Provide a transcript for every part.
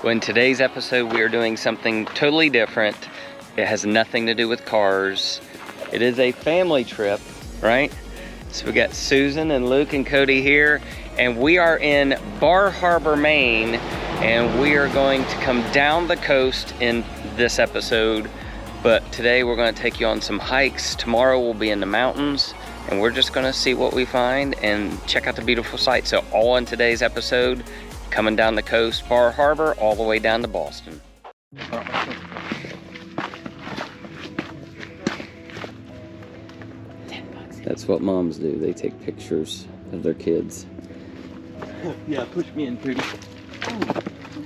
Well, in today's episode, we are doing something totally different. It has nothing to do with cars. It is a family trip, right? So we got Susan and Luke and Cody here, and we are in Bar Harbor, Maine, and we are going to come down the coast in this episode. But today we're going to take you on some hikes. Tomorrow we'll be in the mountains, and we're just going to see what we find and check out the beautiful sights. So all in today's episode, coming down the coast, Bar Harbor, all the way down to Boston. That's what moms do. They take pictures of their kids. Yeah, push me in, Cody.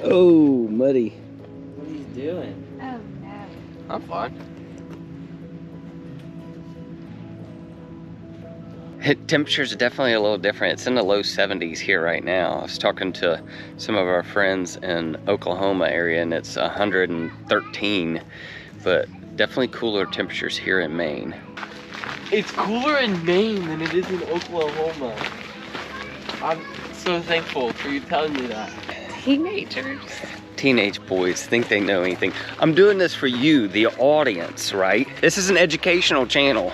Oh, muddy. What are you doing? Oh no. I'm fine. Temperatures are definitely a little different. It's in the low 70s here right now. I was talking to some of our friends in Oklahoma area, and it's 113, but definitely cooler temperatures here in Maine. It's cooler in Maine than it is in Oklahoma. I'm so thankful for you telling me that. Teenagers. Teenage boys think they know anything. I'm doing this for you, the audience, right? This is an educational channel.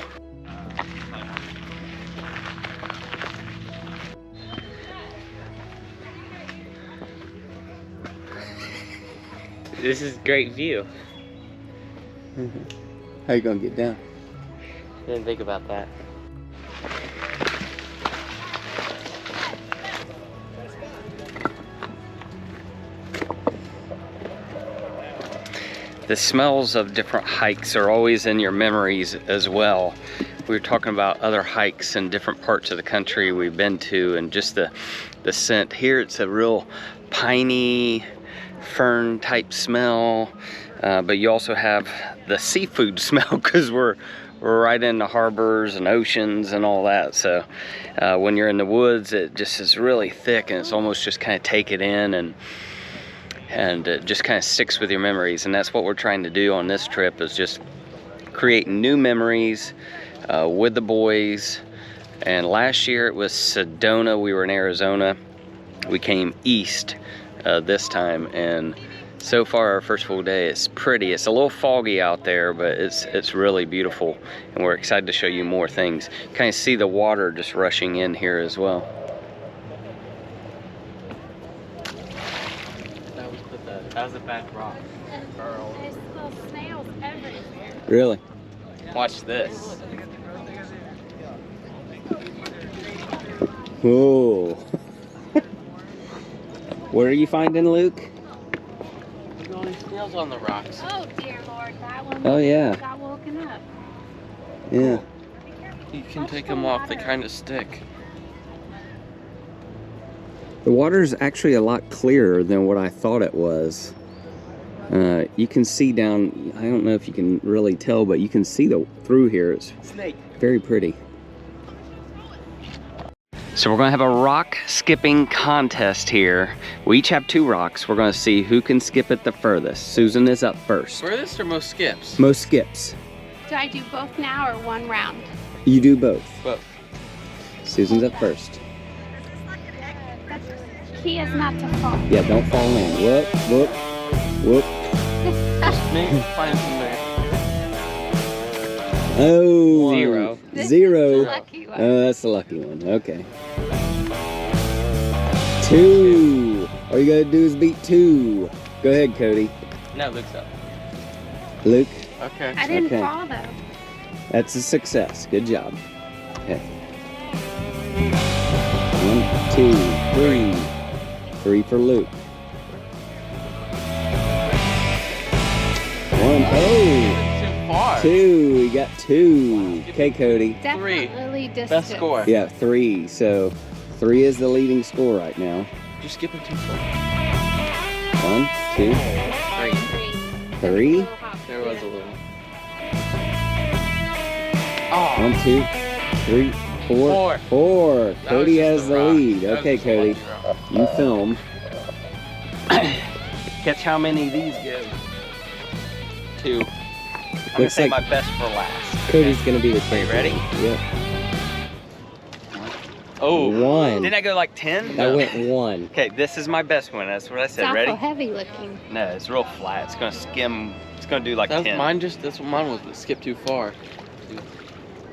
This is great view. How you gonna get down? Didn't think about that. The smells of different hikes are always in your memories as well. We were talking about other hikes in different parts of the country we've been to, and just the scent. Here it's a real piney, fern type smell, but you also have the seafood smell because we're right in the harbors and oceans and all that. So when you're in the woods, it just is really thick, and it's almost just kind of take it in, and it just kind of sticks with your memories. And that's what we're trying to do on this trip, is just create new memories with the boys. And last year it was Sedona. We were in Arizona. We came east this time, and so far our first full day is pretty. It's a little foggy out there, but it's really beautiful, and we're excited to show you more things. You kind of see the water just rushing in here as well. That was a bad rock. There's little snails everywhere. Really? Watch this. Whoa. What are you finding, Luke? Look at all these snails on the rocks. Oh dear Lord, that one got woken up. Yeah. You can take them off, they kind of stick. The water's actually a lot clearer than what I thought it was. You can see down, I don't know if you can really tell, but you can see through here. It's Snake. very pretty. So we're gonna have a rock skipping contest here. We each have 2 rocks. We're gonna see who can skip it the furthest. Susan is up first. Furthest or most skips? Most skips. Do I do both now or one round? You do both. Both. Susan's up first. The key is not to fall. Yeah, don't fall in. Whoop, whoop, whoop. Maybe find some there. Oh. 0. This is 0. the lucky one. Oh, that's the lucky one. Okay. 2. All you gotta do is beat 2. Go ahead, Cody. No, Luke's up. Luke, Okay. I didn't Okay. fall though. that's a success. Good job. Okay. 1, 2, 3. 3 for Luke. 1. Oh. Too far. 2. We got 2. Okay, Cody. Definitely distant. Best score. Yeah, 3. So 3 is the leading score right now. Just skip it too far. 1, 2, 3. 3. There was a little. Oh. 1, 2, 3, 4. 4. Cody has the lead. Okay, Cody. You film. Catch how many of these go. 2. Looks I'm gonna say like my best for last. Cody's gonna be the Are you champion. ready? Yep. Oh, One. Didn't I go like 10? I went 1. Okay, this is my best one. That's what I It's said. awful Ready? heavy looking. No, it's real flat. It's gonna skim. It's gonna do like that's 10. mine. That's what mine was. But skip too far.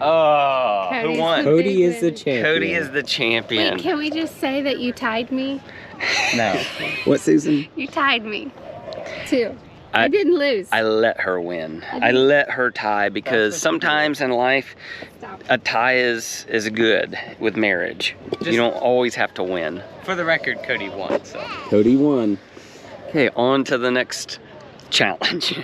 Oh, Cody's who won? the- Cody is the champion. Cody is the champion. Wait, can we just say that you tied me? No. What, Susan? You tied me. 2. I- I didn't lose. I let her win. I I did. let her tie because sometimes in life Stop. a tie is good with marriage. You don't always have to win. For the record, Cody won. So. Cody won. Okay, on to the next challenge.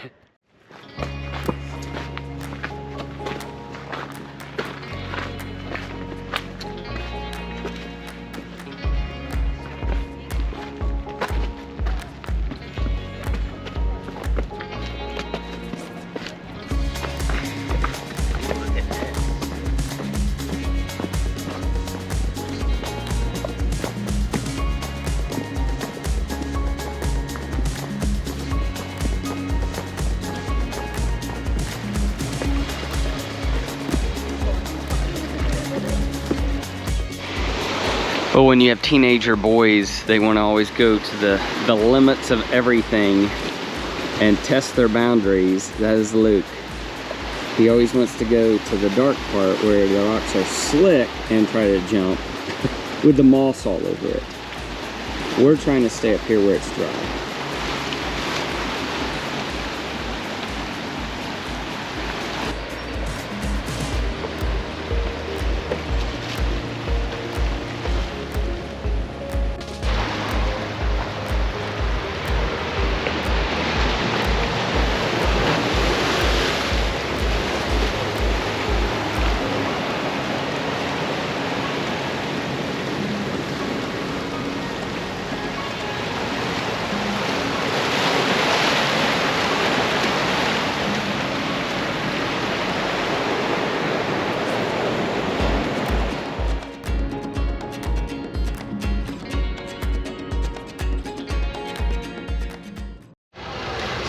But when you have teenager boys, they want to always go to the limits of everything and test their boundaries. That is Luke. He always wants to go to the dark part where the rocks are slick and try to jump with the moss all over it. We're trying to stay up here where it's dry.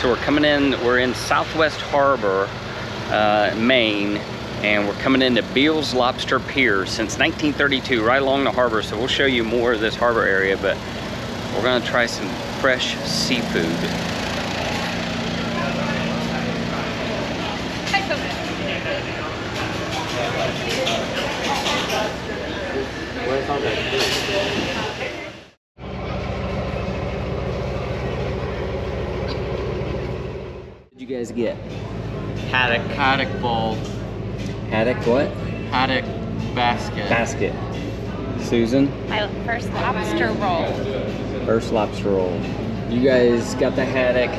So we're coming in, we're in Southwest Harbor, Maine, and we're coming into Beals Lobster Pier since 1932, right along the harbor. So we'll show you more of this harbor area, but we're gonna try some fresh seafood. What did you guys get? Haddock bowl. Haddock what? Haddock basket. Basket. Susan? My first lobster roll. First lobster roll. You guys got the haddock.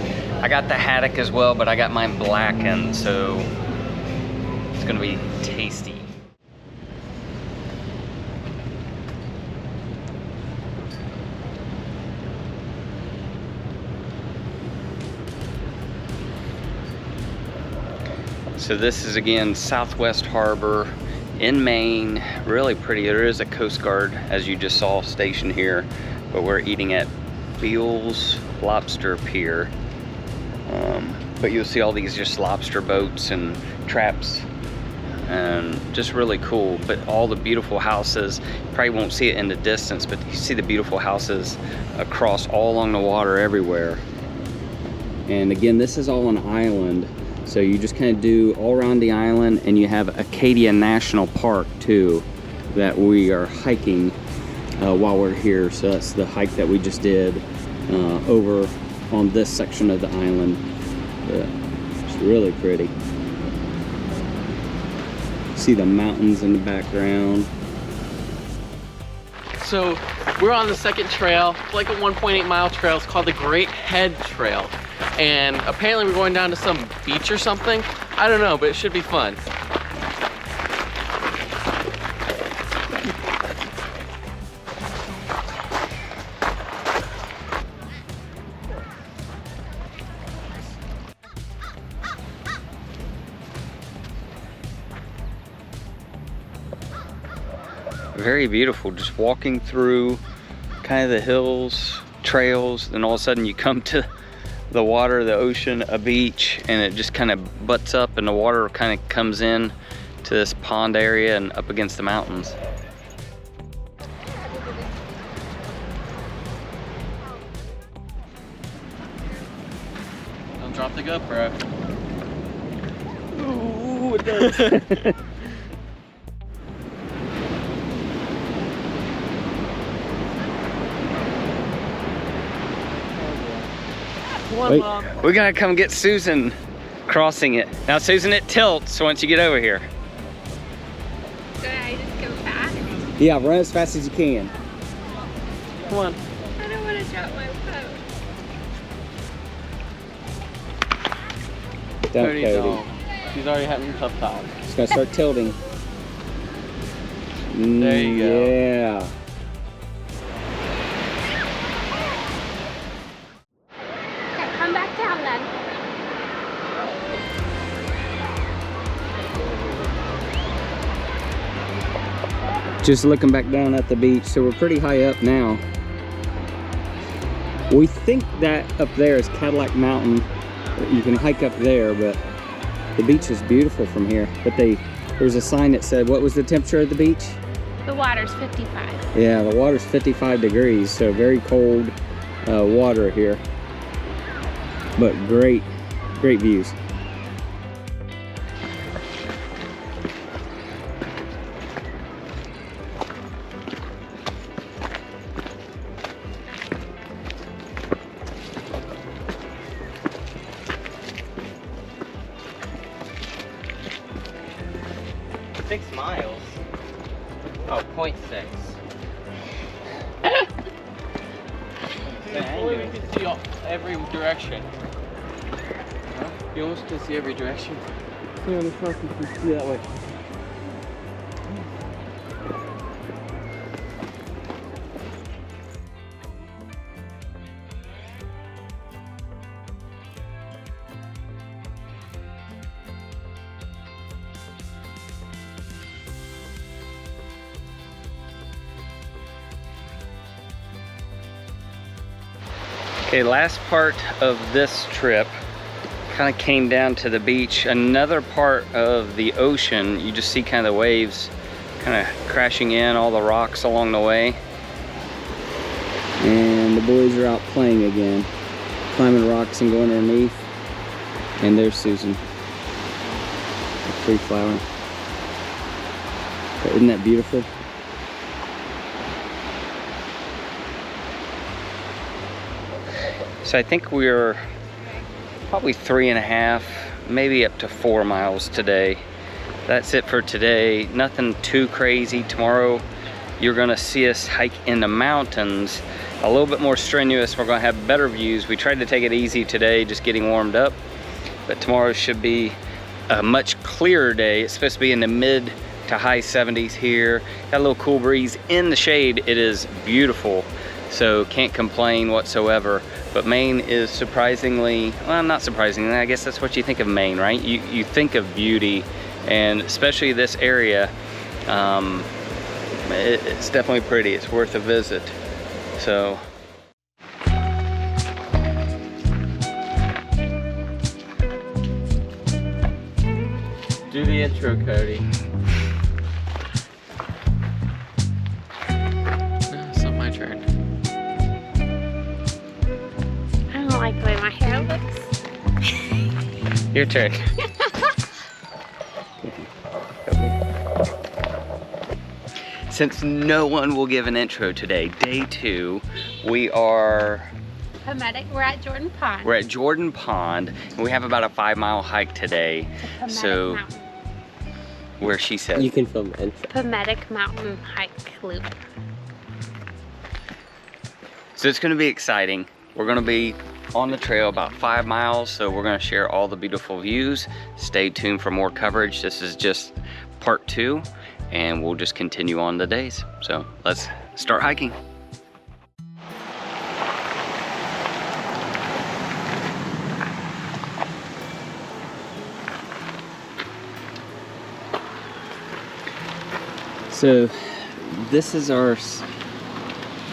I got the haddock as well, but I got mine blackened, so it's gonna be tasty. So this is again Southwest Harbor in Maine. Really pretty. There is a Coast Guard, as you just saw, stationed here, but we're eating at Beals Lobster Pier. But you'll see all these just lobster boats and traps, and just really cool. But all the beautiful houses, you probably won't see it in the distance, but you see the beautiful houses across all along the water everywhere. And again, this is all an island. So you just kind of do all around the island, and you have Acadia National Park too, that we are hiking while we're here. So that's the hike that we just did over on this section of the island. It's really pretty. See the mountains in the background. So we're on the second trail. It's like a 1.8 mile trail. It's called the Great Head Trail. And apparently we're going down to some beach or something. I don't know, but it should be fun. Very beautiful, just walking through kind of the hills, trails, then all of a sudden you come to the water, the ocean, a beach, and it just kind of butts up and the water kind of comes in to this pond area and up against the mountains. drop the GoPro. Ooh, it does. Come on, Wait. Mom. We gotta come get Susan crossing it. Now, Susan, it tilts once you get over here. Should I just go fast? Yeah, run as fast as you can. Come on. I don't want to drop my phone. Don't, Cody, Cody. don't. She's already having a tough time. Just gotta start tilting. There you go. Yeah. Okay, come back down then. Just looking back down at the beach, so we're pretty high up now. We think that up there is Cadillac Mountain. You can hike up there, but the beach is beautiful from here. But there's a sign that said, what was the temperature of the beach? The water's 55. Yeah, the water's 55 degrees, so very cold water here. But great views. Miles. Oh, 0.6. Boy, we can see every direction. Huh? You almost can see every direction. See on the front, you can see that way. Okay, last part of this trip kind of came down to the beach. Another part of the ocean, you just see kind of the waves kind of crashing in, all the rocks along the way. And the boys are out playing again, climbing rocks and going underneath. And there's Susan, free flowering. Isn't that beautiful? So I think we're probably 3.5, maybe up to 4 miles today. That's it for today. Nothing too crazy. Tomorrow you're gonna see us hike in the mountains, a little bit more strenuous. We're gonna have better views. We tried to take it easy today, just getting warmed up, but tomorrow should be a much clearer day. It's supposed to be in the mid to high 70s here. Got a little cool breeze in the shade. It is beautiful, so can't complain whatsoever. But Maine is surprisingly, well, not surprisingly, I guess that's what you think of Maine, right? You think of beauty, and especially this area, it's definitely pretty. It's worth a visit. So. Do the intro, Cody. No, it's not my turn. I don't like the way my hair looks. Your turn. Since no one will give an intro today, day 2, we are... We're at Jordan Pond. We're at Jordan Pond, and we have about a 5-mile hike today. So, Mountain. where she said... You can film the intro. Pametic Mountain hike loop. So it's gonna be exciting. We're gonna be on the trail about 5 miles, so we're gonna share all the beautiful views. Stay tuned for more coverage. This is just part 2, and we'll just continue on the days. So let's start hiking. So this is our,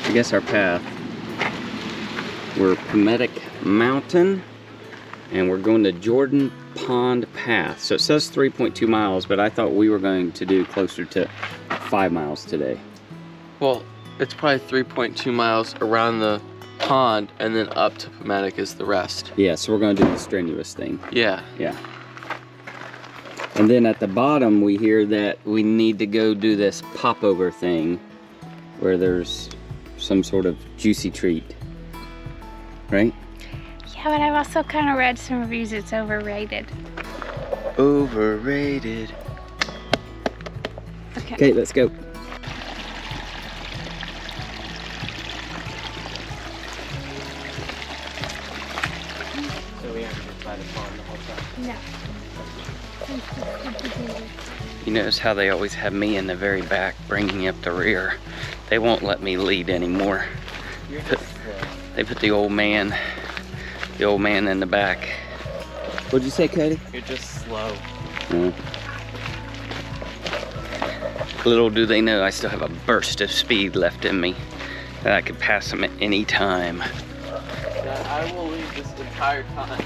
I guess, our path. We're Pametic Mountain, and we're going to Jordan Pond Path. So it says 3.2 miles, but I thought we were going to do closer to 5 miles today. Well, it's probably 3.2 miles around the pond, and then up to Pomatic is the rest. Yeah, so we're gonna do the strenuous thing. Yeah. Yeah. And then at the bottom, we hear that we need to go do this popover thing where there's some sort of juicy treat, right? Yeah, but I've also kind of read some reviews it's overrated. Overrated. Okay. Okay, let's go. So we have to just by the pond the whole time. No. You notice how they always have me in the very back bringing up the rear. They won't let me lead anymore. They put the old man in the back. What'd you say, Cody? You're just slow. Little do they know I still have a burst of speed left in me, that I could pass them at any time. That I will leave this entire time.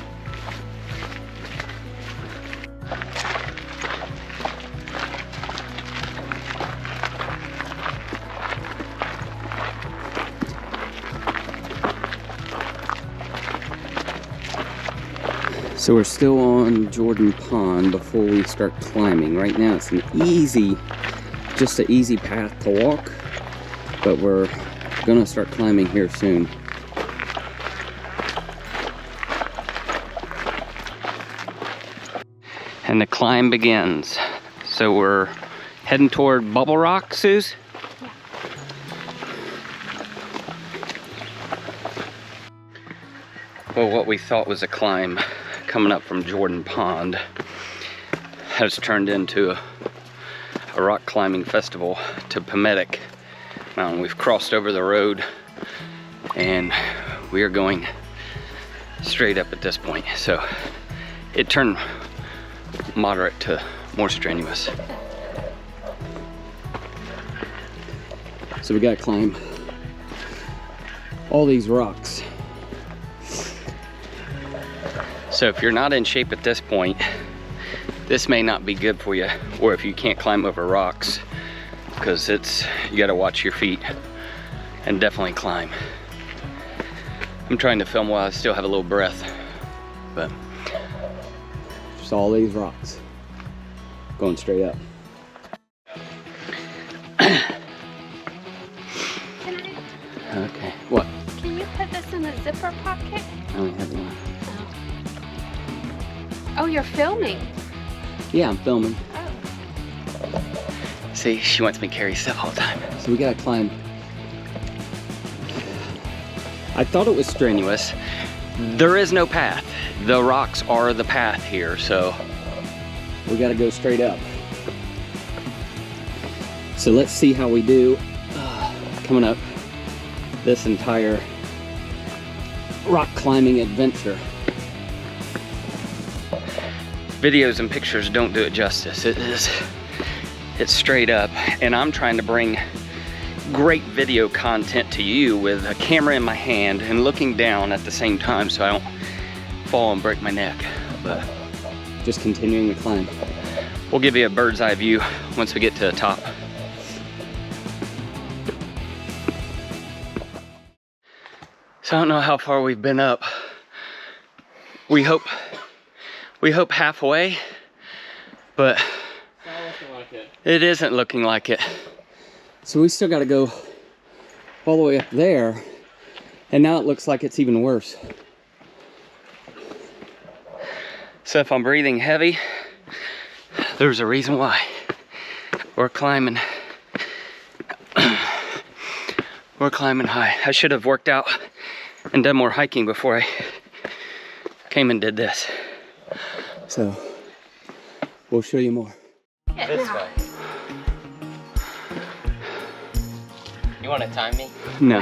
So we're still on Jordan Pond before we start climbing. Right now it's just an easy path to walk, but we're gonna start climbing here soon. And the climb begins. So we're heading toward Bubble Rock, Suze? Well, what we thought was a climb coming up from Jordan Pond has turned into a rock climbing festival to Pomatic Mountain. We've crossed over the road and we are going straight up at this point. So it turned moderate to more strenuous. So we gotta climb all these rocks. So if you're not in shape at this point, this may not be good for you, or if you can't climb over rocks, because you gotta watch your feet and definitely climb. I'm trying to film while I still have a little breath, but Just all these rocks going straight up. Okay, what? Can you put this in the zipper pocket? I only have one. Oh, you're filming. Yeah, I'm filming. Oh. see, she wants me to carry stuff all the time. So we gotta climb. I thought it was strenuous. There is no path. The rocks are the path here, so. We gotta go straight up. So let's see how we do coming up this entire rock climbing adventure. Videos and pictures don't do it justice. It's straight up, and I'm trying to bring great video content to you with a camera in my hand and looking down at the same time so I don't fall and break my neck. But just continuing the climb. we'll give you a bird's eye view once we get to the top. So I don't know how far we've been up. We hope halfway, but It's not looking like it. it isn't looking like it. So we still gotta go all the way up there, and now it looks like it's even worse. So if I'm breathing heavy, there's a reason why. We're climbing. We're climbing high. I should have worked out and done more hiking before I came and did this. So we'll show you more. This way. You want to time me? No.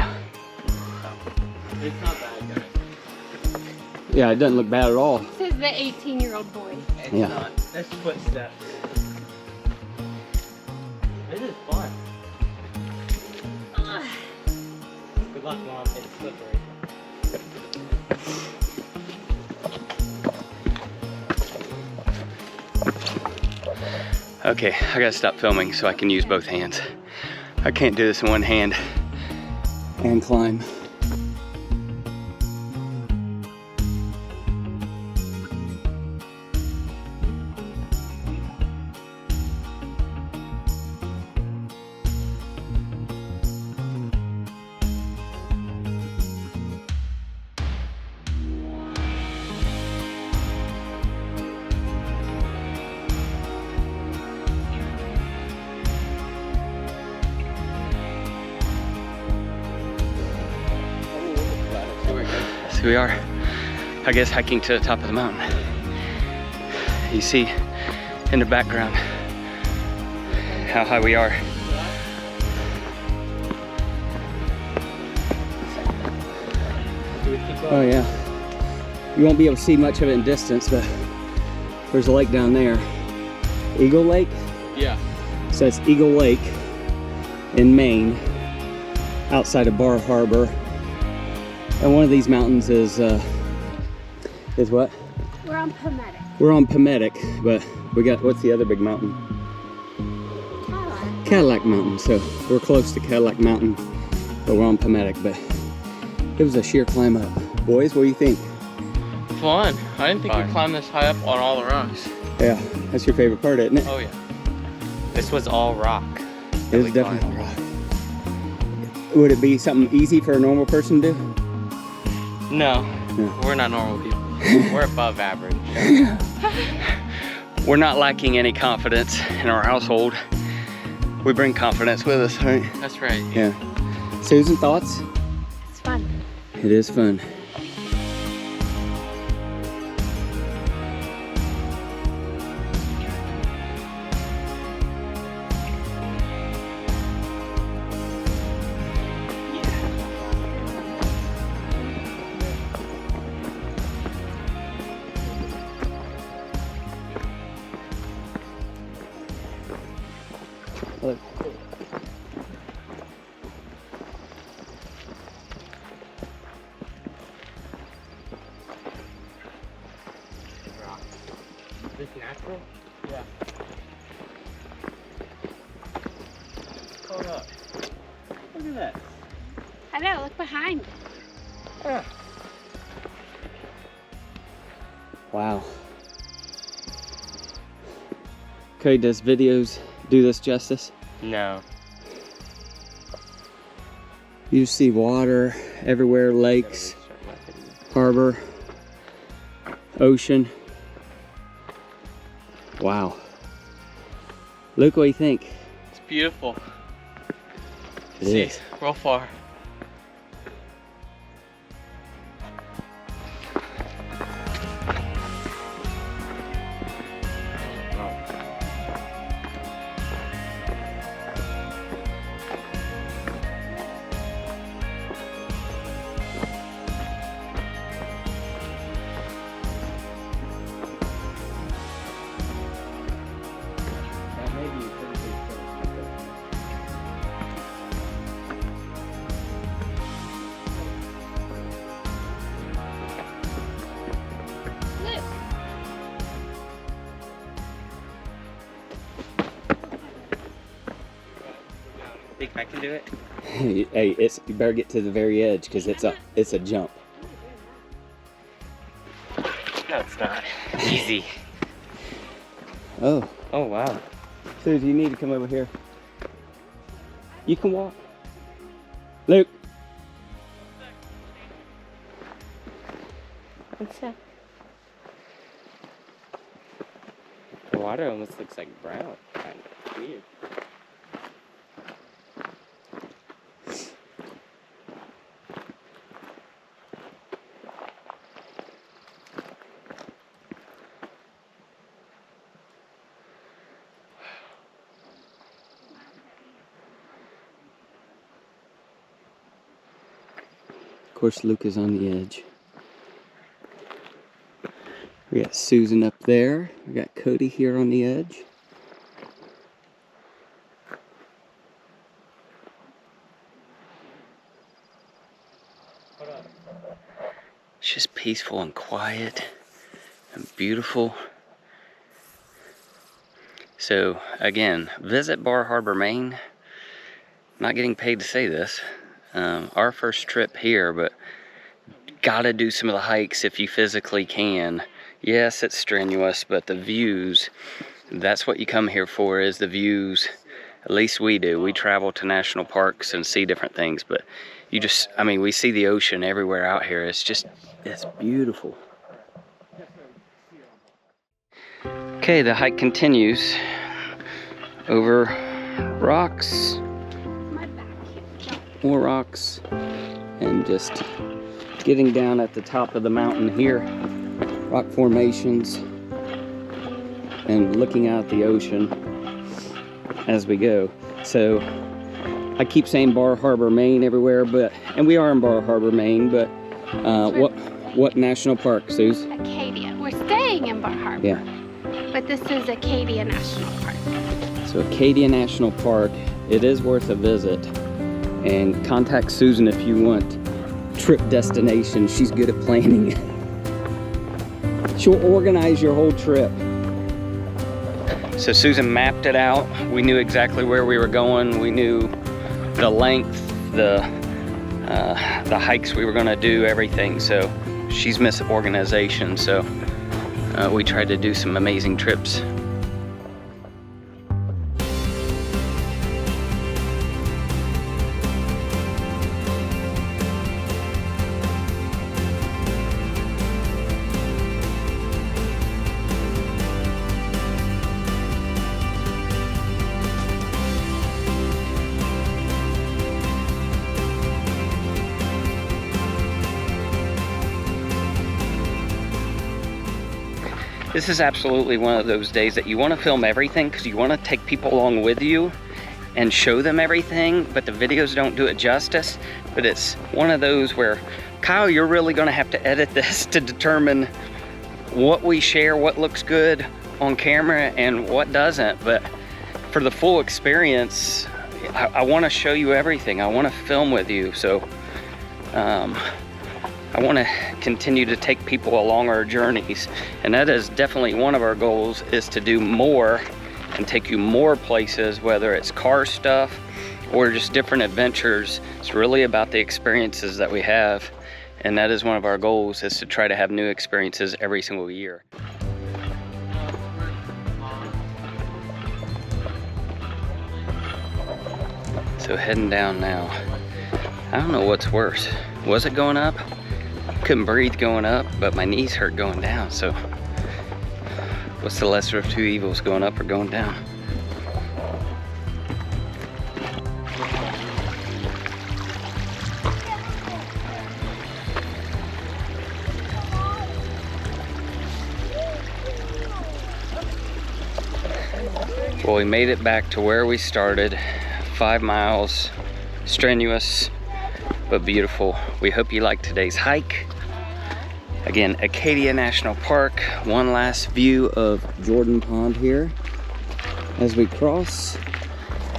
It's not bad, guys. Yeah, it doesn't look bad at all. This is the 18-year-old boy. It's Yeah. not. There's footsteps. This is fun. Good luck, Mom. It's slippery. Okay, I gotta stop filming so I can use both hands. I can't do this in one hand. And climb. So we are, I guess, hiking to the top of the mountain. You see in the background how high we are. Oh yeah. You won't be able to see much of it in distance, but there's a lake down there. Eagle Lake? Yeah. So it's Eagle Lake in Maine, outside of Bar Harbor. And one of these mountains is what? We're on Palmetto. We're on Palmetto, but we got, what's the other big mountain? Cadillac Mountain. So we're close to Cadillac Mountain, but we're on Palmetto. But it was a sheer climb up. Boys, what do you think? Fun. I didn't think we'd climb this high up on all the rocks. Yeah, that's your favorite part, isn't it? Oh yeah. This was all rock. It was definitely rock. Would it be something easy for a normal person to do? No, No. we're not normal people. We're above average. We're not lacking any confidence in our household. We bring confidence with us, right? That's right. Yeah. Susan, thoughts? It's fun. It is fun. Look. Is this natural? Yeah. Hold up. Look at that. I know, look behind. Yeah. Wow. Okay, does videos do this justice? No. You see water everywhere, lakes, harbor, ocean. Wow. Luke, what do you think? It's beautiful. It See, is. real far. Look. Think I can do it? Hey, you better get to the very edge because it's a jump. No, it's not. Easy. Oh, Oh, wow. Susie, you need to come over here. You can walk. Luke. What's that? The water almost looks like brown. Kind of weird. Of course, Luke is on the edge. We got Susan up there. We got Cody here on the edge. It's just peaceful and quiet and beautiful. So again, visit Bar Harbor, Maine. Not getting paid to say this. Our first trip here, but gotta do some of the hikes if you physically can. Yes, it's strenuous, but the views, that's what you come here for, is the views. At least we do. We travel to national parks and see different things, but you just, I mean, we see the ocean everywhere out here. It's just, it's beautiful. Okay, the hike continues over rocks, My back can't jump. more rocks, and just getting down at the top of the mountain here, rock formations, and looking out at the ocean as we go. So I keep saying Bar Harbor, Maine everywhere, and we are in Bar Harbor, Maine, but what national park, Suze? Acadia. We're staying in Bar Harbor. Yeah. But this is Acadia National Park. So Acadia National Park, it is worth a visit. And contact Susan if you want trip destination. She's good at planning. She'll organize your whole trip. So Susan mapped it out. We knew exactly where we were going. We knew the length, the hikes we were gonna do, everything. So she's Miss Organization. So we tried to do some amazing trips. This is absolutely one of those days that you want to film everything because you want to take people along with you and show them everything, but the videos don't do it justice. But it's one of those where, Kyle, you're really going to have to edit this to determine what we share, what looks good on camera and what doesn't. But for the full experience, I want to show you everything. I want to film with you. So I want to continue to take people along our journeys, and that is definitely one of our goals, is to do more and take you more places, whether it's car stuff or just different adventures. It's really about the experiences that we have, and that is one of our goals, is to try to have new experiences every single year. So heading down now. I don't know what's worse. Was it going up? Couldn't breathe going up, but my knees hurt going down. So what's the lesser of two evils, going up or going down? Well, we made it back to where we started. 5 miles, strenuous but beautiful. We hope you liked today's hike. Again, Acadia National Park. One last view of Jordan Pond here as we cross.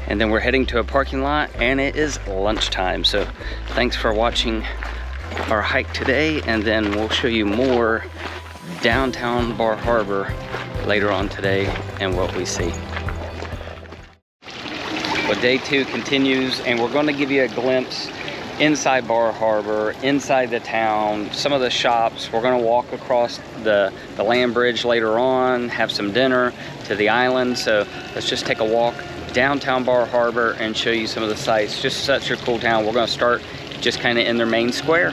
And then we're heading to a parking lot, and it is lunchtime. So thanks for watching our hike today, and then we'll show you more downtown Bar Harbor later on today and what we see. Well, day 2 continues, and we're going to give you a glimpse inside Bar Harbor, inside the town, some of the shops. We're going to walk across the land bridge later on, have some dinner to the island. So let's just take a walk downtown Bar Harbor and show you some of the sights. Just such a cool town. We're going to start just kind of in their main square.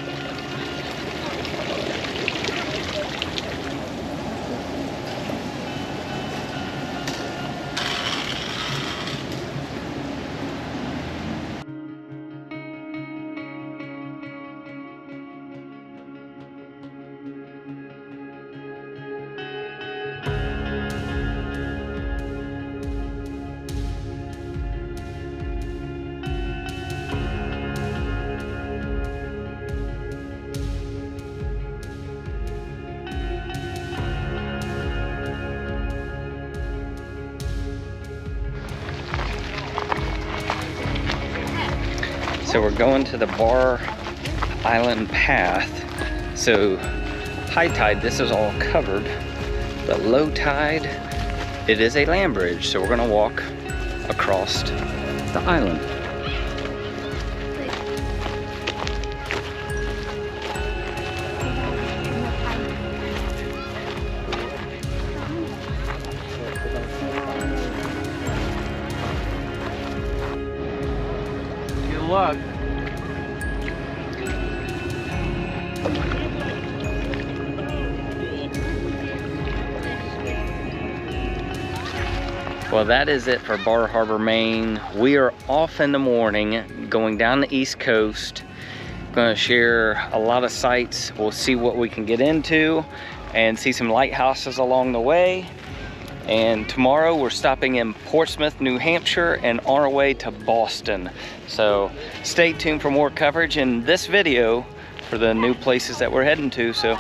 So we're going to the Bar Island path. So high tide, this is all covered, but low tide, it is a land bridge. So we're gonna walk across the island. Good luck. Well, that is it for Bar Harbor, Maine. We are off in the morning, going down the East Coast, Gonna share a lot of sites. We'll see what we can get into and see some lighthouses along the way. And tomorrow we're stopping in Portsmouth, New Hampshire, and on our way to Boston. So stay tuned for more coverage in this video for the new places that we're heading to. So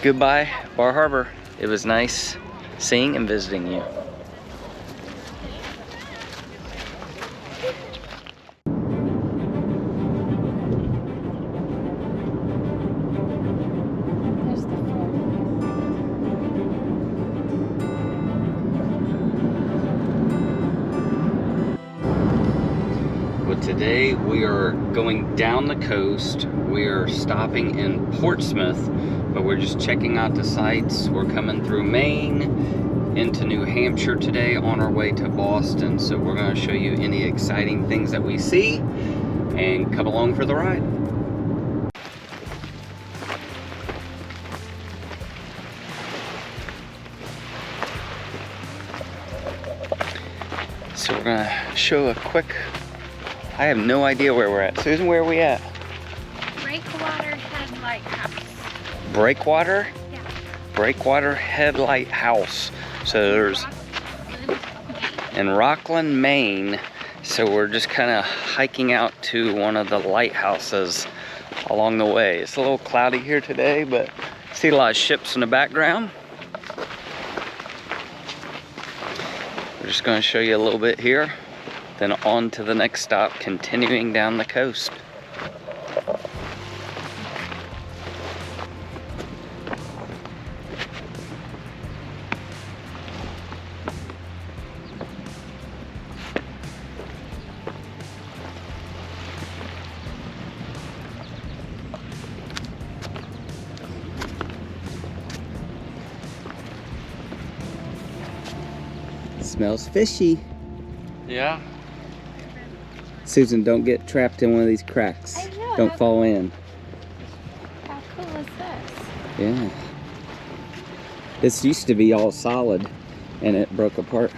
goodbye, Bar Harbor. It was nice seeing and visiting you. Today we are going down the coast. We are stopping in Portsmouth, but we're just checking out the sights. We're coming through Maine into New Hampshire today on our way to Boston. So we're going to show you any exciting things that we see and come along for the ride. So we're going to show a quick, I have no idea where we're at. Susan, where are we at? Breakwater Head Lighthouse. Breakwater? Yeah. Breakwater Head Lighthouse. So there's in Rockland, Maine. So we're just kind of hiking out to one of the lighthouses along the way. It's a little cloudy here today, but I see a lot of ships in the background. We're just going to show you a little bit here. Then on to the next stop, continuing down the coast. Smells fishy. Yeah. Susan, don't get trapped in one of these cracks. I know, Don't fall in. How cool is this? Yeah. This used to be all solid and it broke apart.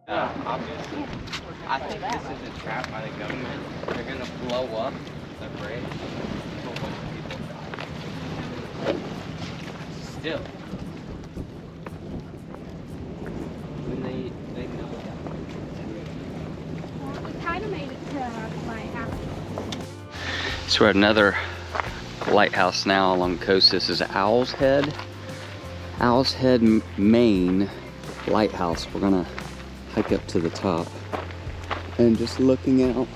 Obviously, I think this is a trap by the government. They're gonna blow up the bridge. A whole bunch of people die. Still. When they know that. Well, we kind of made it to the lighthouse. So we're at another lighthouse now along the coast. This is Owl's Head. Owl's Head, Maine lighthouse. We're gonna hike up to the top and just looking out.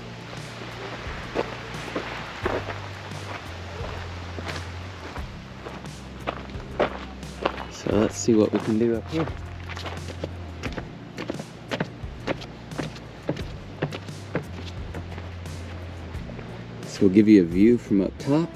So let's see what we can do up here. So we'll give you a view from up top.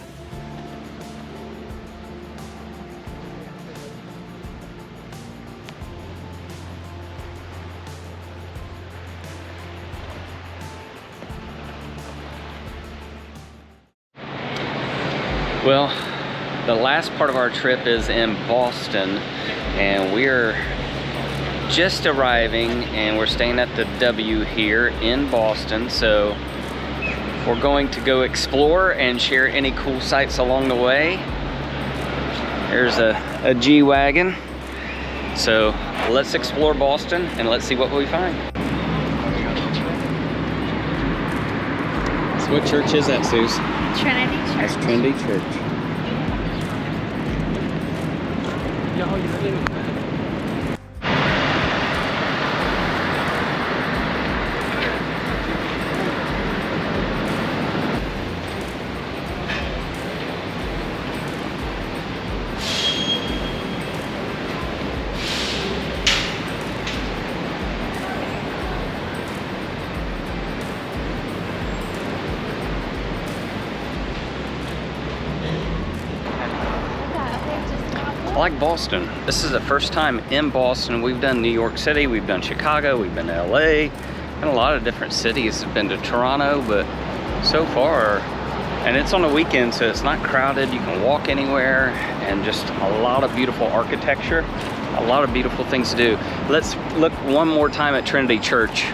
Well, the last part of our trip is in Boston, and we're just arriving and we're staying at the W here in Boston. So we're going to go explore and share any cool sights along the way. There's a G-Wagon. So let's explore Boston and let's see what we find. So what church is that, Suze? Trinity Church. That's Trinity Church. I like Boston. This is the first time in Boston. We've done New York City, we've done Chicago, we've been to LA, and a lot of different cities. I've been to Toronto, but so far, and it's on a weekend, so it's not crowded. You can walk anywhere, and just a lot of beautiful architecture, a lot of beautiful things to do. Let's look one more time at Trinity Church.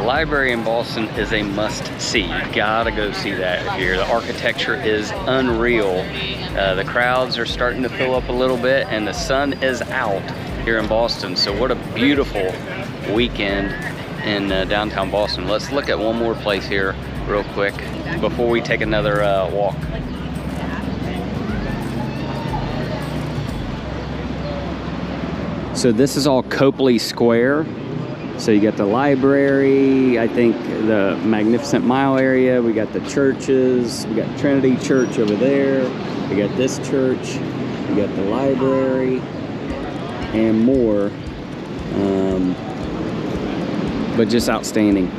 library in Boston is a must-see. You gotta go see that here. The architecture is unreal. The crowds are starting to fill up a little bit, and the sun is out here in Boston. So what a beautiful weekend in downtown Boston. Let's look at one more place here real quick before we take another walk. So this is all Copley Square. So you got the library, I think the Magnificent Mile area, we got the churches, we got Trinity Church over there, we got this church, we got the library, and more. But just outstanding.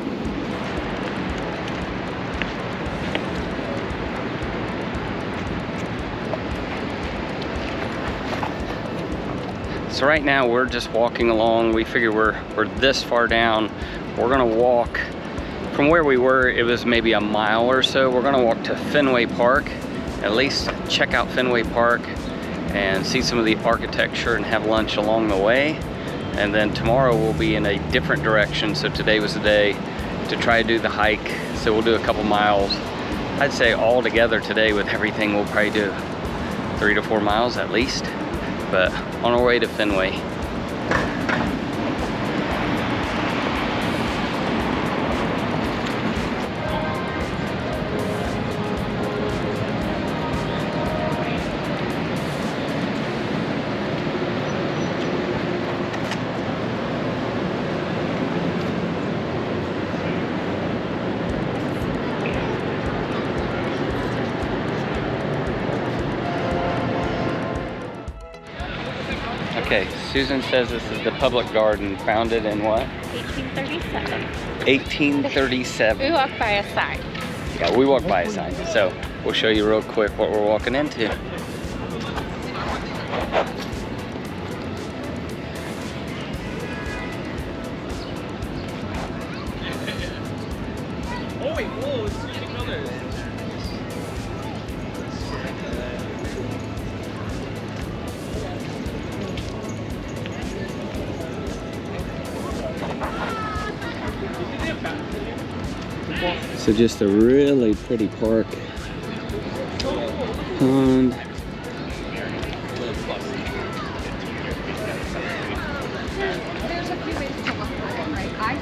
So right now we're just walking along. We figure we're this far down. We're gonna walk from where we were. It was maybe a mile or so. We're gonna walk to Fenway Park, at least check out Fenway Park and see some of the architecture and have lunch along the way. And then tomorrow we'll be in a different direction. So today was the day to try to do the hike. So we'll do a couple miles. I'd say all together today with everything, we'll probably do 3 to 4 miles at least. But on our way to Fenway. Okay, Susan says this is the public garden, founded in what? 1837. 1837. We walk by a sign. Yeah, we walk by a sign. So we'll show you real quick what we're walking into. So just a really pretty park. Pond. There's a few ways to look for it, right?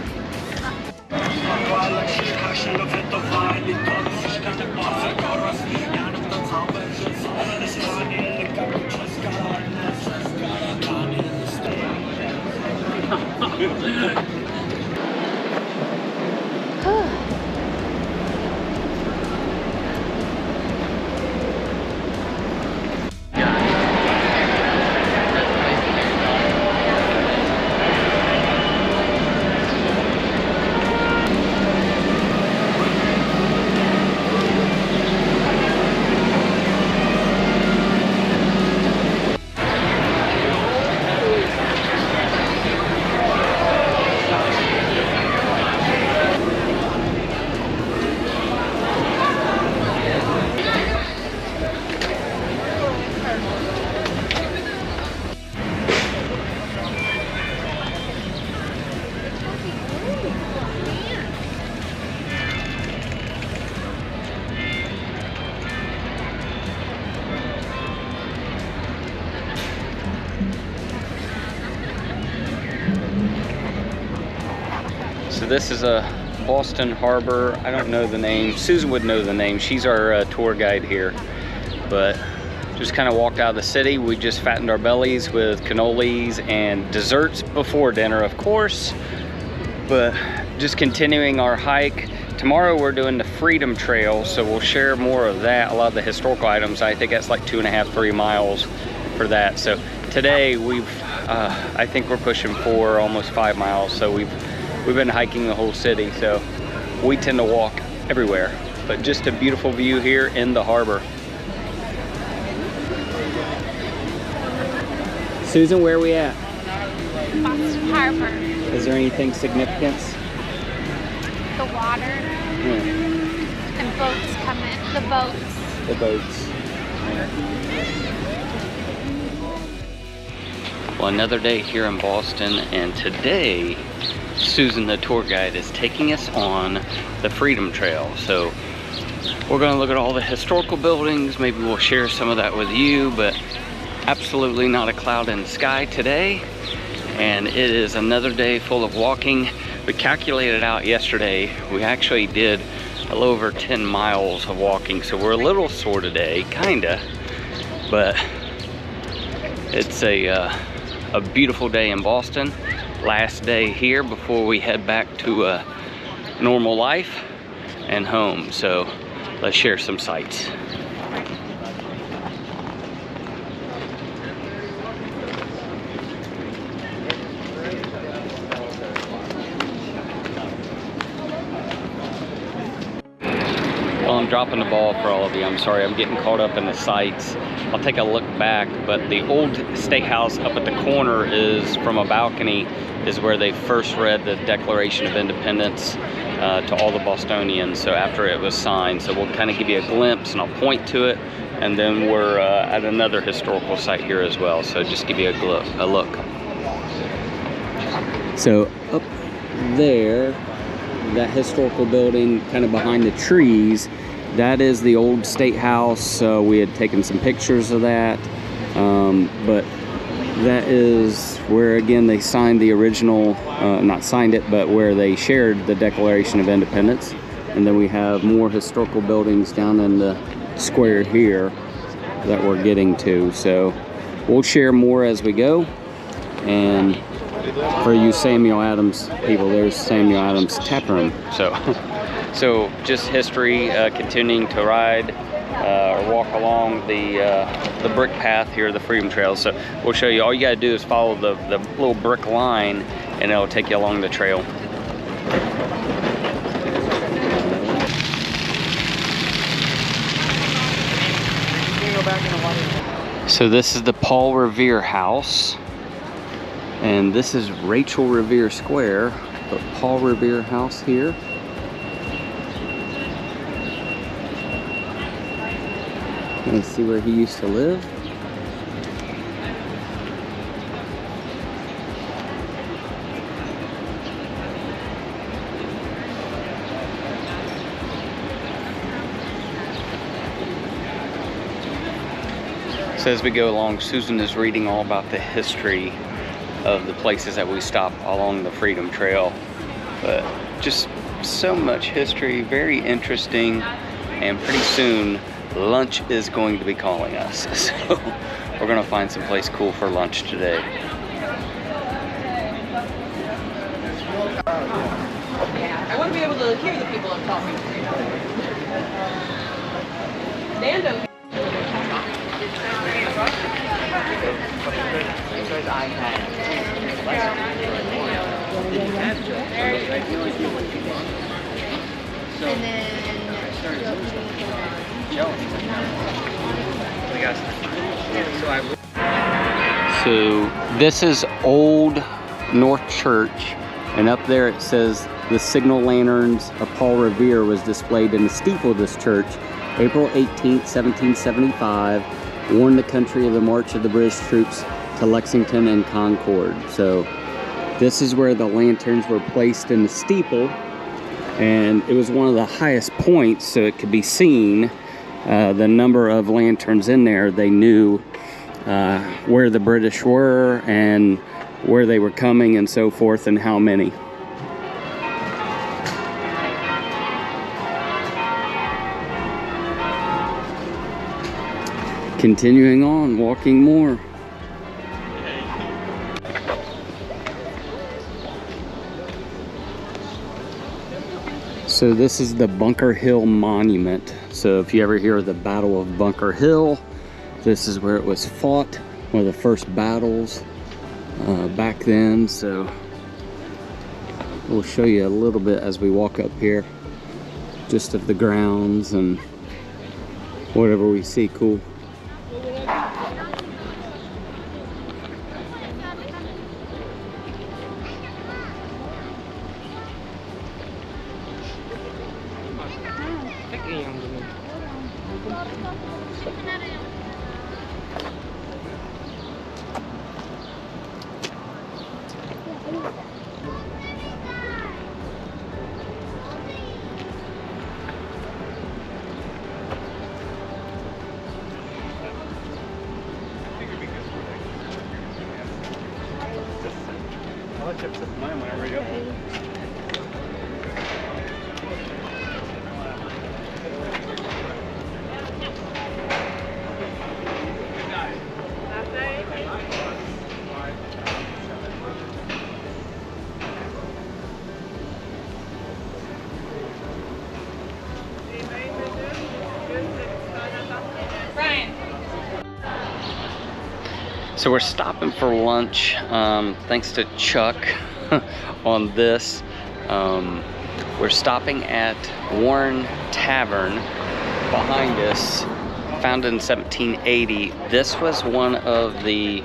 So this is a Boston Harbor. I don't know the name. Susan would know the name. She's our tour guide here. But just kind of walked out of the city. We just fattened our bellies with cannolis and desserts before dinner, of course. But just continuing our hike. Tomorrow we're doing the Freedom Trail, so we'll share more of that. A lot of the historical items. I think that's like 2.5, 3 miles for that. So today I think we're pushing 4, almost 5 miles. So we've been hiking the whole city. So we tend to walk everywhere. But just a beautiful view here in the harbor. Susan, where are we at? Boston Harbor. Is there anything significant? The water. And boats come in. The boats. The boats. Well, another day here in Boston, and today Susan, the tour guide, is taking us on the Freedom Trail. So we're gonna look at all the historical buildings. Maybe we'll share some of that with you, but absolutely not a cloud in the sky today. And it is another day full of walking. We calculated out yesterday, we actually did a little over 10 miles of walking. So we're a little sore today, kinda, but it's a beautiful day in Boston. Last day here before we head back to normal life and home. So let's share some sights. Well, I'm dropping the ball for all of you. I'm sorry, I'm getting caught up in the sights. I'll take a look back, but the old state house up at the corner is, from a balcony, is where they first read the Declaration of Independence to all the Bostonians, so after it was signed. So we'll kind of give you a glimpse, and I'll point to it, and then we're at another historical site here as well, so just give you a look. So up there, that historical building kind of behind the trees, that is the old state house. We had taken some pictures of that, but that is where, again, they signed the original, not signed it, but where they shared the Declaration of Independence. And then we have more historical buildings down in the square here that we're getting to. So we'll share more as we go. And for you Samuel Adams people, there's Samuel Adams Tap Room. So just history, continuing to ride or walk along the brick path here, the Freedom Trail. So we'll show you. All you gotta do is follow the little brick line, and it'll take you along the trail. So this is the Paul Revere house, and this is Rachel Revere Square, but Paul Revere house here. Let's see where he used to live. So as we go along, Susan is reading all about the history of the places that we stop along the Freedom Trail. But just so much history, very interesting, and pretty soon lunch is going to be calling us. So we're gonna find some place cool for lunch today. I want to be able to hear the people I'm talking to. Nando. So this is Old North Church, and up there it says the signal lanterns of Paul Revere was displayed in the steeple of this church April 18th, 1775, warned the country of the march of the British troops to Lexington and Concord. So this is where the lanterns were placed in the steeple, and it was one of the highest points, so it could be seen the number of lanterns in there. They knew where the British were and where they were coming and so forth, and how many. Continuing on, walking more. So this is the Bunker Hill Monument. So if you ever hear of the Battle of Bunker Hill, this is where it was fought, one of the first battles back then. So we'll show you a little bit as we walk up here, just of the grounds and whatever we see cool. So we're stopping for lunch, thanks to Chuck on this. We're stopping at Warren Tavern behind us, founded in 1780. This was one of the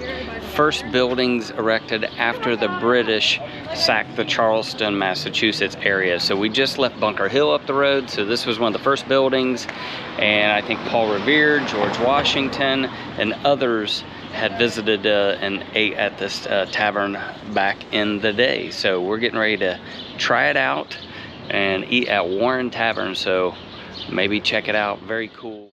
first buildings erected after the British sacked the Charleston, Massachusetts area. So we just left Bunker Hill up the road, so this was one of the first buildings, and I think Paul Revere, George Washington, and others had visited and ate at this tavern back in the day. So we're getting ready to try it out and eat at Warren Tavern, so maybe check it out. Very cool.